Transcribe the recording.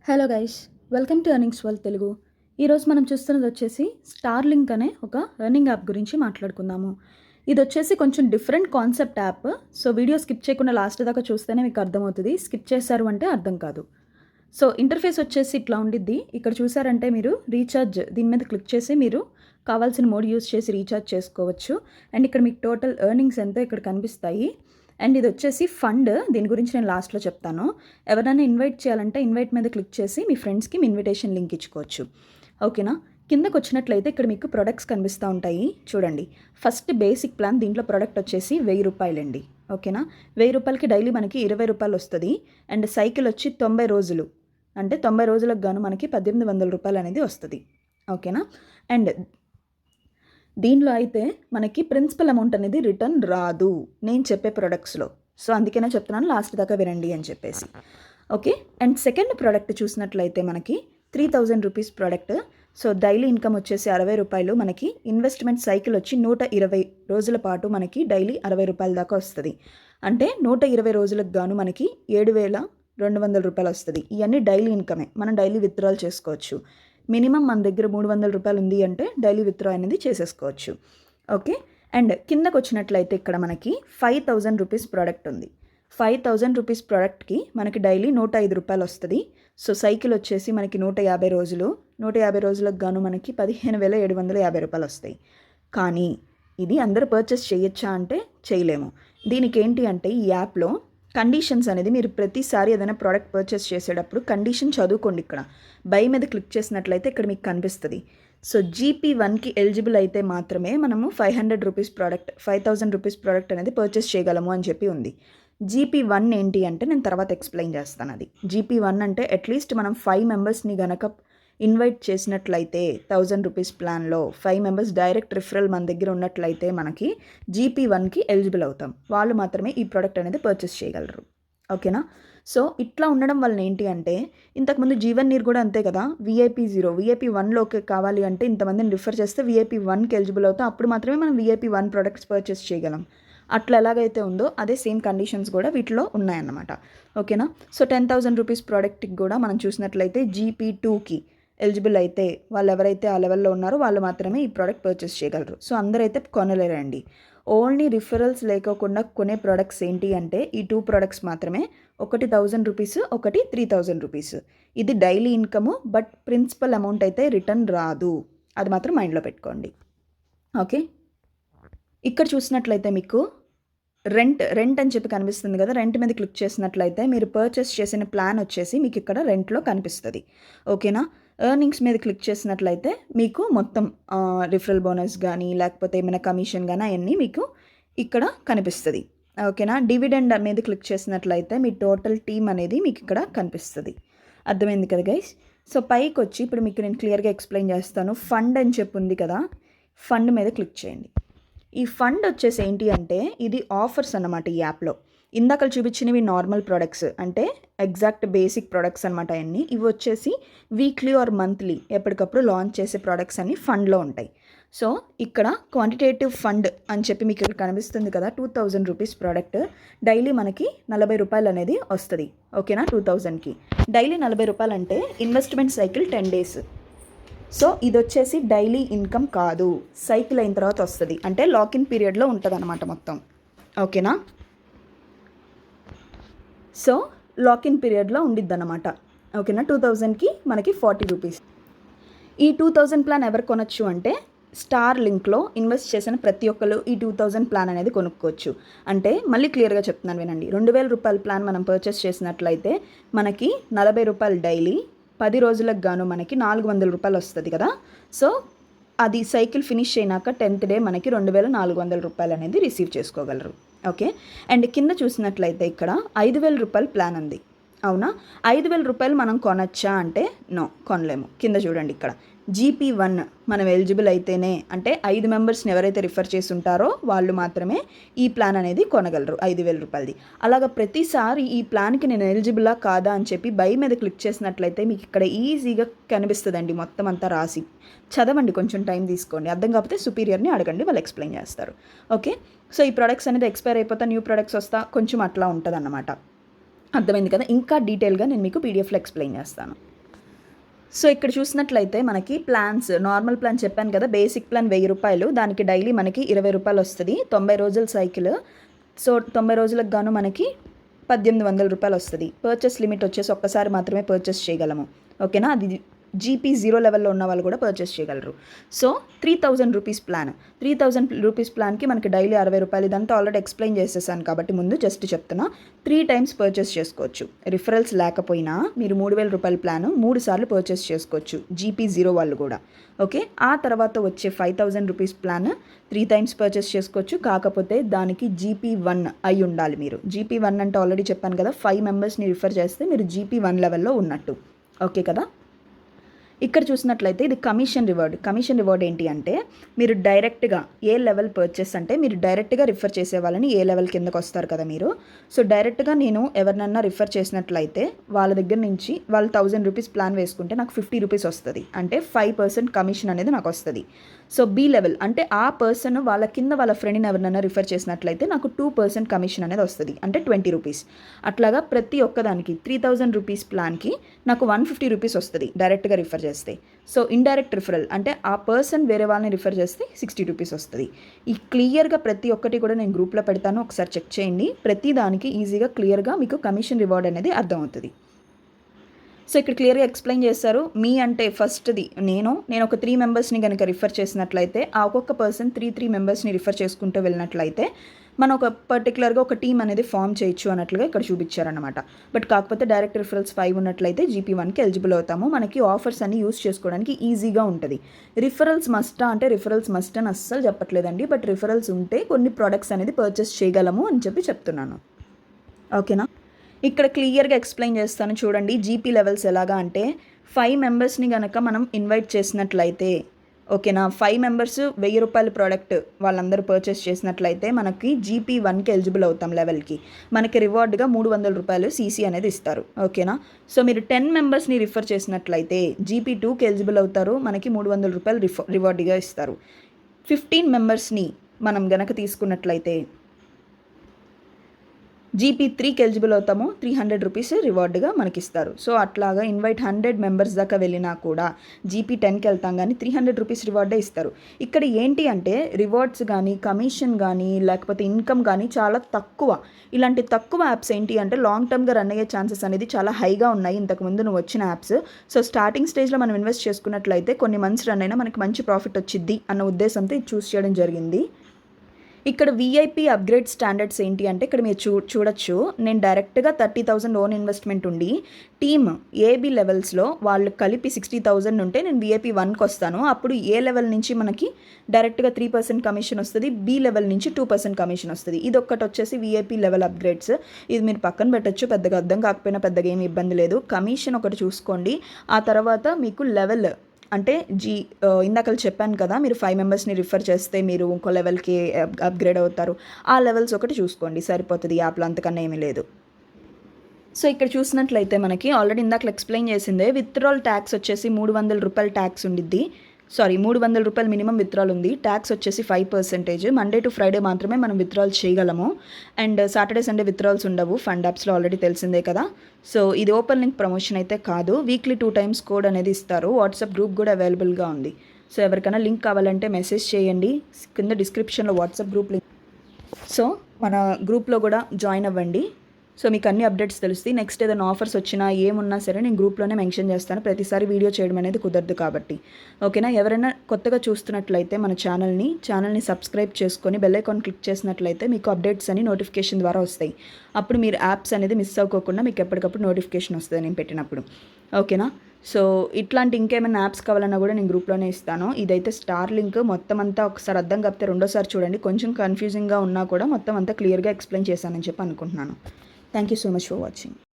Hello guys, welcome to earnings world Telugu. ఈరోజు మనం చూస్తున్నది వచ్చేసి స్టార్లింక్ అనే ఒక ఎర్నింగ్ యాప్ గురించి మాట్లాడుకుందాము. ఇది వచ్చేసి కొంచెం different concept app. So video skip చేయకుండా లాస్ట్ దాకా చూస్తేనే మీకు అర్థమవుతుంది. స్కిప్ చేశారు అంటే అర్థం కాదు. సో ఇంటర్ఫేస్ వచ్చేసి ఇట్లా ఉండిద్ది. ఇక్కడ చూసారంటే మీరు రీఛార్జ్ దీని మీద క్లిక్ చేసి మీరు కావాల్సిన మోడ్ యూస్ చేసి రీఛార్జ్ చేసుకోవచ్చు. అండ్ ఇక్కడ మీకు టోటల్ ఎర్నింగ్స్ ఎంతో ఇక్కడ కనిపిస్తాయి. అండ్ ఇది వచ్చేసి ఫండ్. దీని గురించి నేను లాస్ట్లో చెప్తాను. ఎవరైనా ఇన్వైట్ చేయాలంటే ఇన్వైట్ మీద క్లిక్ చేసి మీ ఫ్రెండ్స్కి మీ ఇన్విటేషన్ లింక్ ఇచ్చుకోవచ్చు. ఓకేనా. కిందకు వచ్చినట్లయితే ఇక్కడ మీకు ప్రొడక్ట్స్ కనిపిస్తూ ఉంటాయి. చూడండి, ఫస్ట్ బేసిక్ ప్లాన్ దీంట్లో ప్రొడక్ట్ వచ్చేసి 1000 రూపాయలండి. ఓకేనా. 1000 రూపాయలకి డైలీ మనకి 20 రూపాయలు వస్తుంది. అండ్ సైకిల్ వచ్చి 90 రోజులు, అంటే 90 రోజులకు గాను మనకి 1800 రూపాయలు అనేది వస్తుంది. ఓకేనా. అండ్ దీనిలో అయితే మనకి ప్రిన్సిపల్ అమౌంట్ అనేది రిటర్న్ రాదు నేను చెప్పే ప్రొడక్ట్స్లో. సో అందుకనే చెప్తున్నాను లాస్ట్ దాకా వినండి అని చెప్పేసి. ఓకే. అండ్ సెకండ్ ప్రోడక్ట్ చూసినట్లయితే మనకి 3000 rupees product. So daily income వచ్చేసి 60 రూపాయలు. మనకి ఇన్వెస్ట్మెంట్ సైకిల్ వచ్చి 120 రోజుల పాటు మనకి డైలీ 60 రూపాయల దాకా వస్తుంది. అంటే 120 రోజులకు గాను మనకి 7200 రూపాయలు వస్తుంది. ఇవన్నీ డైలీ ఇన్కమే, మనం డైలీ విత్డ్రాల్ చేసుకోవచ్చు. మినిమం మన దగ్గర 300 రూపాయలు ఉంది అంటే డైలీ విత్డ్రా అనేది చేసేసుకోవచ్చు. ఓకే. అండ్ కిందకు వచ్చినట్లయితే ఇక్కడ మనకి 5000 రూపీస్ ప్రోడక్ట్ ఉంది. 5000 రూపీస్ ప్రోడక్ట్కి మనకి డైలీ 105 రూపాయలు వస్తుంది. సో సైకిల్ వచ్చేసి మనకి 150 రోజులు. 150 రోజులకు గాను మనకి 15750 రూపాయలు వస్తాయి. కానీ ఇది అందరూ పర్చేస్ చేయొచ్చా అంటే చేయలేము. దీనికి ఏంటి అంటే ఈ యాప్లో కండిషన్స్ అనేది మీరు ప్రతిసారి ఏదైనా ప్రోడక్ట్ పర్చేస్ చేసేటప్పుడు కండిషన్ చదువుకోండి. ఇక్కడ బై మీద క్లిక్ చేసినట్లయితే ఇక్కడ మీకు కనిపిస్తుంది. సో GP1కి ఎలిజిబుల్ అయితే మాత్రమే మనము 500 రూపీస్ ప్రోడక్ట్ 5000 రూపీస్ ప్రోడక్ట్ అనేది పర్చేస్ చేయగలము అని చెప్పి ఉంది. GP1 ఏంటి అంటే నేను తర్వాత ఎక్స్ప్లెయిన్ చేస్తాను. అది GP1 అంటే అట్లీస్ట్ మనం 5 మెంబర్స్ని గనక ఇన్వైట్ చేసినట్లయితే 1000 రూపీస్ ప్లాన్లో 5 మెంబర్స్ డైరెక్ట్ రిఫరల్ మన దగ్గర ఉన్నట్లయితే మనకి GP1కి ఎలిజిబుల్ అవుతాం. వాళ్ళు మాత్రమే ఈ ప్రోడక్ట్ అనేది పర్చేస్ చేయగలరు. ఓకేనా. సో ఇట్లా ఉండడం వలన ఏంటి అంటే ఇంతకుముందు జీవన్ నీర్ కూడా అంతే కదా. VIP0 VIP1లోకి కావాలి అంటే ఇంతమందిని రిఫర్ చేస్తే VIP1కి ఎలిజిబుల్ అవుతాం. అప్పుడు మాత్రమే మనం VIP1 ప్రోడక్ట్స్ పర్చేస్ చేయగలం. అట్లా ఎలాగైతే ఉందో అదే సేమ్ కండిషన్స్ కూడా వీటిలో ఉన్నాయన్నమాట. ఓకేనా. సో 10,000 రూపీస్ ప్రోడక్ట్కి కూడా మనం చూసినట్లయితే GP2కి ఎలిజిబుల్ అయితే వాళ్ళు ఎవరైతే ఆ లెవెల్లో ఉన్నారో వాళ్ళు మాత్రమే ఈ ప్రోడక్ట్ పర్చేస్ చేయగలరు. సో అందరైతే కొనలేరండి. ఓన్లీ రిఫరల్స్ లేకోకుండా కొనే ప్రోడక్ట్స్ ఏంటి అంటే ఈ 2 ప్రోడక్ట్స్ మాత్రమే. ఒకటి 1000 రూపీస్, ఒకటి 3000 రూపీస్. ఇది daily income, but principal amount అయితే రిటర్న్ రాదు. అది మాత్రం మైండ్లో పెట్టుకోండి. ఓకే. ఇక్కడ చూసినట్లయితే మీకు రెంట్ అని చెప్పి కనిపిస్తుంది కదా. రెంట్ మీద క్లిక్ చేసినట్లయితే మీరు పర్చేస్ చేసిన ప్లాన్ వచ్చేసి మీకు ఇక్కడ రెంట్లో కనిపిస్తుంది. ఓకేనా. ఎర్నింగ్స్ మీద క్లిక్ చేసినట్లయితే మీకు మొత్తం రిఫరల్ బోనస్ కానీ లేకపోతే ఏమైనా కమిషన్ కానీ అవన్నీ మీకు ఇక్కడ కనిపిస్తుంది. ఓకేనా. డివిడెండ్ మీద క్లిక్ చేసినట్లయితే మీ టోటల్ టీమ్ అనేది మీకు ఇక్కడ కనిపిస్తుంది. అర్థమైంది కదా గైస్. సో పైకి వచ్చి ఇప్పుడు మీకు నేను క్లియర్గా ఎక్స్ప్లెయిన్ చేస్తాను. ఫండ్ అని చెప్పి ఉంది కదా, ఫండ్ మీద క్లిక్ చేయండి. ఈ ఫండ్ వచ్చేసి ఏంటి అంటే ఇది ఆఫర్స్ అన్నమాట. ఈ యాప్లో ఇందాక చూపించినవి నార్మల్ ప్రొడక్ట్స్, అంటే ఎగ్జాక్ట్ బేసిక్ ప్రొడక్ట్స్ అనమాట. అన్నీ ఇవి వచ్చేసి వీక్లీ ఆర్ మంత్లీ ఎప్పటికప్పుడు లాంచ్ చేసే ప్రొడక్ట్స్ అన్నీ ఫండ్లో ఉంటాయి. సో ఇక్కడ క్వాంటిటేటివ్ ఫండ్ అని చెప్పి మీకు ఇక్కడ కనిపిస్తుంది కదా. 2000 రూపీస్ ప్రోడక్ట్ డైలీ మనకి 40 రూపాయలు అనేది వస్తుంది. ఓకేనా. 2000కి డైలీ 40 రూపాయలు అంటే ఇన్వెస్ట్మెంట్ సైకిల్ 10 డేస్. సో ఇది వచ్చేసి డైలీ ఇన్కమ్ కాదు, సైకిల్ అయిన తర్వాత వస్తుంది. అంటే లాకిన్ పీరియడ్లో ఉంటుంది అనమాట మొత్తం. ఓకేనా. సో లాకిన్ పీరియడ్లో ఉండిద్ది అనమాట. ఓకేనా. 2000కి మనకి 40 రూపీస్. ఈ 2000 ప్లాన్ ఎవరు కొనొచ్చు అంటే స్టార్ లింక్లో ఇన్వెస్ట్ చేసిన ప్రతి ఒక్కరు ఈ 2000 ప్లాన్ అనేది కొనుక్కోవచ్చు. అంటే మళ్ళీ క్లియర్గా చెప్తున్నాను వినండి. 2000 రూపాయల ప్లాన్ మనం పర్చేస్ చేసినట్లయితే మనకి 40 రూపాయలు డైలీ 10 రోజులకు గాను మనకి 400 రూపాయలు వస్తుంది కదా. సో అది సైకిల్ ఫినిష్ అయినాక 10th డే మనకి 2400 రూపాయలు అనేది రిసీవ్ చేసుకోగలరు. ఓకే. అండ్ కింద చూసినట్లయితే ఇక్కడ 5000 రూపాయల ప్లాన్ ఉంది. అవునా. 5000 రూపాయలు మనం కొనొచ్చా అంటే నో, కొనలేము. కింద చూడండి ఇక్కడ GP1 మనం ఎలిజిబుల్ అయితేనే, అంటే 5 మెంబర్స్ని ఎవరైతే రిఫర్ చేసి ఉంటారో వాళ్ళు మాత్రమే ఈ ప్లాన్ అనేది కొనగలరు 5000 రూపాయలది. అలాగా ప్రతిసారి ఈ ప్లాన్కి నేను ఎలిజిబులా కాదా అని చెప్పి బై మీద క్లిక్ చేసినట్లయితే మీకు ఇక్కడ ఈజీగా కనిపిస్తుందండి. మొత్తం అంతా రాసి చదవండి, కొంచెం టైం తీసుకోండి. అర్థం కాకపోతే సుపీరియర్ని అడగండి, వాళ్ళు ఎక్స్ప్లెయిన్ చేస్తారు. ఓకే. సో ఈ ప్రొడక్ట్స్ అనేది ఎక్స్పైర్ అయిపోతా న్యూ ప్రొడక్ట్స్ వస్తా కొంచెం అట్లా ఉంటుంది అన్నమాట. అర్థమైంది కదా. ఇంకా డీటెయిల్గా నేను మీకు PDFలో ఎక్స్ప్లెయిన్ చేస్తాను. సో ఇక్కడ చూసినట్లయితే మనకి ప్లాన్స్, నార్మల్ ప్లాన్ చెప్పాను కదా, బేసిక్ ప్లాన్ 1000 రూపాయలు, దానికి డైలీ మనకి 20 రూపాయలు వస్తుంది. 90 రోజుల సైకిల్. సో 90 రోజులకు గాను మనకి 1800 రూపాయలు వస్తుంది. పర్చేస్ లిమిట్ వచ్చేసి ఒక్కసారి మాత్రమే పర్చేస్ చేయగలము. ఓకేనా, అది జీపీ 0 లెవెల్లో ఉన్న వాళ్ళు కూడా పర్చేస్ చేయగలరు. So 3000 rupees plan. 3000 రూపీస్ ప్లాన్కి మనకి డైలీ 60 రూపాయలు. ఇదంతా ఆల్రెడీ ఎక్స్ప్లెయిన్ చేసేసాను కాబట్టి ముందు జస్ట్ చెప్తున్నా. 3 టైమ్స్ పర్చేస్ చేసుకోవచ్చు. రిఫరల్స్ లేకపోయినా మీరు 3000 రూపాయల ప్లాన్ 3 సార్లు పర్చేస్ చేసుకోవచ్చు, జీపీ 0 వాళ్ళు కూడా. ఓకే, ఆ తర్వాత వచ్చే 5000 రూపీస్ ప్లాన్ 3 టైమ్స్ పర్చేస్ చేసుకోవచ్చు. కాకపోతే దానికి జీపీ 1 అయి ఉండాలి మీరు. జీపీ 1 అంటే ఆల్రెడీ చెప్పాను కదా, 5 మెంబర్స్ని రిఫర్ చేస్తే మీరు జీపీ 1 లెవెల్లో ఉన్నట్టు. ఓకే కదా. ఇక్కడ చూసినట్లయితే ఇది కమిషన్ రివార్డ్. కమిషన్ రివార్డ్ ఏంటి అంటే మీరు డైరెక్ట్గా ఏ లెవెల్ పర్చేస్ అంటే మీరు డైరెక్ట్గా రిఫర్ చేసే వాళ్ళని ఏ లెవెల్ కిందకు వస్తారు కదా మీరు. సో డైరెక్ట్గా నేను ఎవరినన్నా రిఫర్ చేసినట్లయితే వాళ్ళ దగ్గర నుంచి వాళ్ళు 1000 రూపీస్ ప్లాన్ వేసుకుంటే నాకు 50 రూపీస్ వస్తుంది. అంటే 5% కమిషన్ అనేది నాకు వస్తుంది. సో బి లెవెల్ అంటే ఆ పర్సన్ వాళ్ళ కింద వాళ్ళ ఫ్రెండ్ని ఎవరినైనా రిఫర్ చేసినట్లయితే నాకు 2% కమిషన్ అనేది వస్తుంది, అంటే 20 రూపీస్. అట్లాగా ప్రతి ఒక్కదానికి 3000 రూపీస్ ప్లాన్కి నాకు 150 రూపీస్ వస్తుంది డైరెక్ట్గా రిఫర్ చేస్తే. సో ఇండైరెక్ట్ రిఫరల్ అంటే ఆ పర్సన్ వేరే వాళ్ళని రిఫర్ చేస్తే 60 రూపీస్ వస్తుంది. ఈ క్లియర్గా ప్రతి ఒక్కటి కూడా నేను గ్రూప్లో పెడతాను, ఒకసారి చెక్ చేయండి. ప్రతి దానికి ఈజీగా క్లియర్గా మీకు కమిషన్ రివార్డ్ అనేది అర్థమవుతుంది. సో ఇక్కడ క్లియర్గా ఎక్స్ప్లెయిన్ చేస్తారు. మీ అంటే ఫస్ట్ది నేను ఒక 3 మెంబర్స్ని కనుక రిఫర్ చేసినట్లయితే ఆ ఒక్కొక్క పర్సన్ 3 మెంబర్స్ని రిఫర్ చేసుకుంటూ వెళ్ళినట్లయితే మనం ఒక పర్టికులర్గా ఒక టీం అనేది ఫామ్ చేయొచ్చు అన్నట్లుగా ఇక్కడ చూపించారనమాట. బట్ కాకపోతే డైరెక్ట్ రిఫరల్స్ 5 ఉన్నట్లయితే జీపీ 1కి ఎలిజిబుల్ అవుతాము. మనకి ఆఫర్స్ అన్ని యూస్ చేసుకోవడానికి ఈజీగా ఉంటుంది. రిఫరల్స్ మస్టా అంటే రిఫరల్స్ మస్ట్ అని అస్సలు చెప్పట్లేదండి. బట్ రిఫరల్స్ ఉంటే కొన్ని ప్రోడక్ట్స్ అనేది పర్చేస్ చేయగలము అని చెప్తున్నాను. ఓకేనా, ఇక్కడ క్లియర్గా ఎక్స్ప్లెయిన్ చేస్తాను చూడండి. జీపీ లెవెల్స్ ఎలాగా అంటే 5 మెంబర్స్ని కనుక మనం ఇన్వైట్ చేసినట్లయితే, ఓకేనా, 5 మెంబర్స్ 1000 రూపాయల ప్రోడక్ట్ వాళ్ళందరూ పర్చేస్ చేసినట్లయితే మనకి జీపీ 1కి ఎలిజిబుల్ అవుతాం లెవెల్కి. మనకి రివార్డ్గా 300 రూపాయలు సీసీ అనేది ఇస్తారు. ఓకేనా, సో మీరు 10 మెంబర్స్ని రిఫర్ చేసినట్లయితే జీపీ 2కి ఎలిజిబుల్ అవుతారు, మనకి 300 రూపాయలు రివార్డ్గా ఇస్తారు. 15 మెంబర్స్ని మనం గనక తీసుకున్నట్లయితే జీపీ 3కి ఎలిజిబుల్ అవుతాము, 300 రూపీస్ రివార్డ్గా మనకి ఇస్తారు. సో అట్లాగా ఇన్వైట్ 100 మెంబర్స్ దాకా వెళ్ళినా కూడా జీపీ 10కి వెళ్తాం కానీ 300 రూపీస్ రివార్డే ఇస్తారు. ఇక్కడ ఏంటి అంటే రివార్డ్స్ కానీ కమిషన్ కానీ లేకపోతే ఇన్కమ్ కానీ చాలా తక్కువ. ఇలాంటి తక్కువ యాప్స్ ఏంటి అంటే లాంగ్ టర్మ్గా రన్ అయ్యే ఛాన్సెస్ అనేది చాలా హైగా ఉన్నాయి ఇంతకుముందు నువ్వు వచ్చిన యాప్స్. సో స్టార్టింగ్ స్టేజ్లో మనం ఇన్వెస్ట్ చేసుకున్నట్లయితే కొన్ని మంత్స్ రన్ అయినా మనకి మంచి ప్రాఫిట్ వచ్చిద్ది అన్న ఉద్దేశంతో ఇది చూస్ చేయడం జరిగింది. ఇక్కడ వీఐపీ అప్గ్రేడ్ స్టాండర్డ్స్ ఏంటి అంటే ఇక్కడ మీరు చూడొచ్చు. నేను డైరెక్ట్గా 30,000 ఓన్ ఇన్వెస్ట్మెంట్ ఉండి టీమ్ ఏబీ లెవెల్స్లో వాళ్ళు కలిపి 60,000 ఉంటే నేను వీఐపీ 1కి వస్తాను. అప్పుడు ఏ లెవెల్ నుంచి మనకి డైరెక్ట్గా 3% కమిషన్ వస్తుంది, బి లెవెల్ నుంచి 2% కమిషన్ వస్తుంది. ఇది ఒక్కటి వచ్చేసి వీఐపీ లెవెల్ అప్గ్రేడ్స్. ఇది మీరు పక్కన పెట్టచ్చు, పెద్దగా అర్థం కాకపోయినా పెద్దగా ఏమి ఇబ్బంది లేదు. కమిషన్ ఒకటి చూసుకోండి. ఆ తర్వాత మీకు లెవెల్ అంటే ఇందాక చెప్పాను కదా, మీరు 5 మెంబర్స్ని రిఫర్ చేస్తే మీరు ఇంకో లెవెల్కి అప్గ్రేడ్ అవుతారు. ఆ లెవెల్స్ ఒకటి చూసుకోండి సరిపోతుంది, యాప్లో అంతకన్నా ఏమీ లేదు. సో ఇక్కడ చూసినట్లయితే మనకి ఆల్రెడీ ఇందాక ఎక్స్ప్లెయిన్ చేసిందే విత్డ్రాల్ ట్యాక్స్ వచ్చేసి 300 రూపాయల ట్యాక్స్ ఉండిద్ది. 300 రూపాయలు మినిమం విత్డ్రాల్ ఉంది. ట్యాక్స్ వచ్చేసి 5%. మండే టు ఫ్రైడే మాత్రమే మనం విత్డ్రాల్ చేయగలము. అండ్ సాటర్డే సండే విత్డ్రాల్స్ ఉండవు ఫండ్ యాప్స్లో, ఆల్రెడీ తెలిసిందే కదా. సో ఇది ఓపెన్ లింక్ ప్రమోషన్ అయితే కాదు. వీక్లీ 2 టైమ్స్ కోడ్ అనేది ఇస్తారు. వాట్సాప్ గ్రూప్ కూడా అవైలబుల్గా ఉంది. సో ఎవరికైనా లింక్ కావాలంటే మెసేజ్ చేయండి, కింద డిస్క్రిప్షన్లో వాట్సాప్ గ్రూప్ లింక్. సో మన గ్రూప్లో కూడా జాయిన్ అవ్వండి. సో మీకు అన్ని అప్డేట్స్ తెలుస్తాయి. నెక్స్ట్ ఏదైనా ఆఫర్స్ వచ్చినా ఏమున్నా సరే నేను గ్రూప్లోనే మెన్షన్ చేస్తాను. ప్రతిసారి వీడియో చేయడం అనేది కుదరదు కాబట్టి. ఓకేనా, ఎవరైనా కొత్తగా చూస్తున్నట్లయితే మన ఛానల్ని సబ్స్క్రైబ్ చేసుకొని బెల్ ఐకాన్ క్లిక్ చేసినట్లయితే మీకు అప్డేట్స్ అని నోటిఫికేషన్ ద్వారా వస్తాయి. అప్పుడు మీరు యాప్స్ అనేది మిస్ అవ్వకుండా మీకు ఎప్పటికప్పుడు నోటిఫికేషన్ వస్తుంది నేను పెట్టినప్పుడు. ఓకేనా, సో ఇట్లాంటి ఇంకేమైనా యాప్స్ కావాలన్నా కూడా నేను గ్రూప్లోనే ఇస్తాను. ఇదైతే స్టార్ లింక్. మొత్తం అంతా ఒకసారి అర్థం కాకపోతే రెండోసారి చూడండి. కొంచెం కన్ఫ్యూజింగ్గా ఉన్నా కూడా మొత్తం అంతా క్లియర్గా ఎక్స్ప్లెయిన్ చేశానని చెప్పి అనుకుంటున్నాను. Thank you so much for watching.